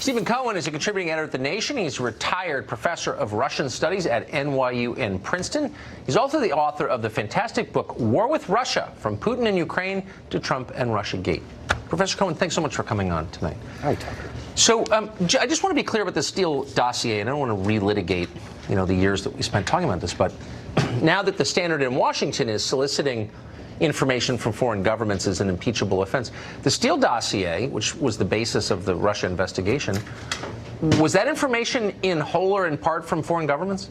Stephen Cohen is a contributing editor at The Nation. He's a retired professor of Russian studies at NYU in Princeton. He's also the author of the fantastic book, War with Russia, From Putin and Ukraine to Trump and Russiagate. Professor Cohen, thanks so much for coming on tonight. Hi, Tucker. So I just want to be clear about the Steele dossier, and I don't want to relitigate, the years that we spent talking about this, but now that the Standard in Washington is soliciting information from foreign governments as an impeachable offense, the Steele dossier, which was the basis of the Russia investigation, was that information in whole or in part from foreign governments?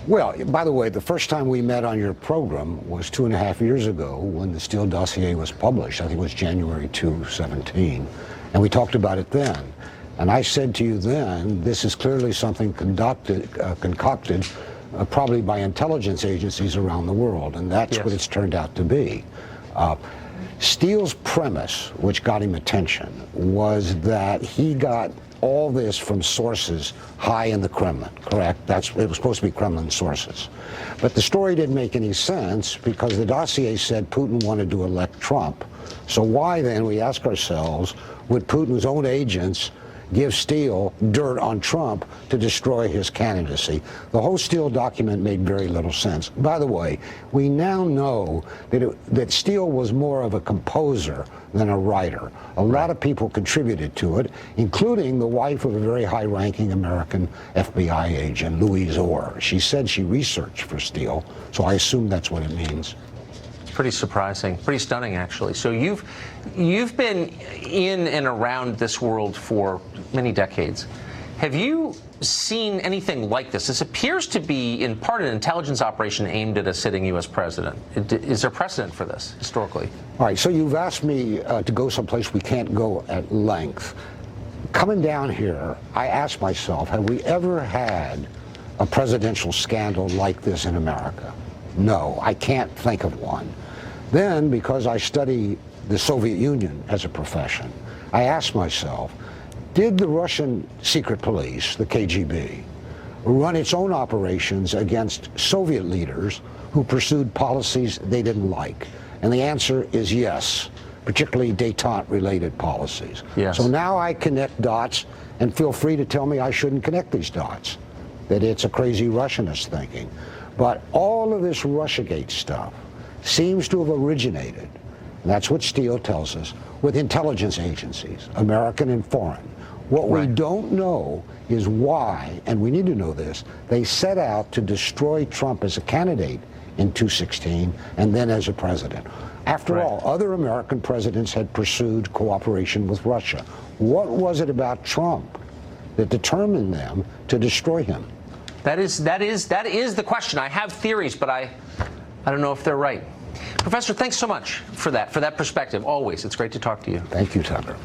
Well, by the way, the first time we met on your program was 2.5 years ago when the Steele dossier was published. I think it was January 2017. And we talked about it then. And I said to you then, this is clearly something concocted probably by intelligence agencies around the world. And that's what it's turned out to be. Steele's premise, which got him attention, was that he got all this from sources high in the Kremlin, correct? It was supposed to be Kremlin sources. But the story didn't make any sense because the dossier said Putin wanted to elect Trump. So why then, we ask ourselves, would Putin's own agents give Steele dirt on Trump to destroy his candidacy? The whole Steele document made very little sense. By the way, we now know that Steele was more of a composer than a writer. A lot of people contributed to it, including the wife of a very high-ranking American FBI agent, Louise Orr. She said she researched for Steele, so I assume that's what it means. Pretty surprising, pretty stunning, actually. So you've been in and around this world for many decades. Have you seen anything like this? This appears to be, in part, an intelligence operation aimed at a sitting U.S. president. Is there precedent for this, historically? All right, so you've asked me to go someplace we can't go at length. Coming down here, I asked myself, have we ever had a presidential scandal like this in America? No, I can't think of one. Then, because I study the Soviet Union as a profession, I asked myself, did the Russian secret police, the KGB, run its own operations against Soviet leaders who pursued policies they didn't like? And the answer is yes, particularly détente-related policies. Yes. So now I connect dots, and feel free to tell me I shouldn't connect these dots, that it's a crazy Russianist thinking. But all of this Russiagate stuff seems to have originated, and that's what Steele tells us, with intelligence agencies, American and foreign. What we don't know is why, and we need to know this, they set out to destroy Trump as a candidate in 2016 and then as a president. After all, other American presidents had pursued cooperation with Russia. What was it about Trump that determined them to destroy him? That is the question. I have theories, but I don't know if they're right. Professor, thanks so much for that perspective. Always, it's great to talk to you. Thank you, Tucker.